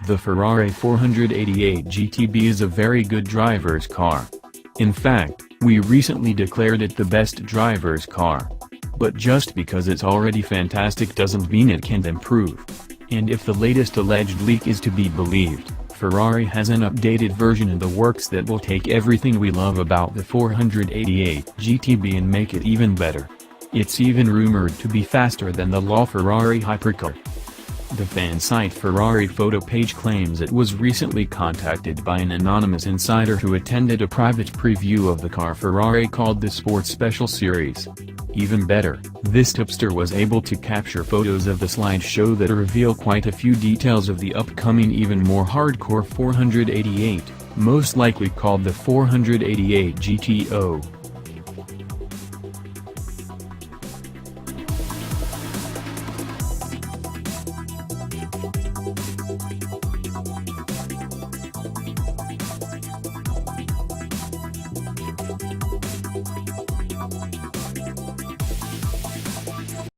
The Ferrari 488 GTB is a very good driver's car. In fact, we recently declared it the best driver's car. But just because it's already fantastic doesn't mean it can't improve. And if the latest alleged leak is to be believed, Ferrari has an updated version in the works that will take everything we love about the 488 GTB and make it even better. It's even rumored to be faster than the LaFerrari hypercar. The fan site Ferrari Photo Page claims it was recently contacted by an anonymous insider who attended a private preview of the car Ferrari called the Sports Special Series. Even better, this tipster was able to capture photos of the slideshow that reveal quite a few details of the upcoming even more hardcore 488, most likely called the 488 GTO.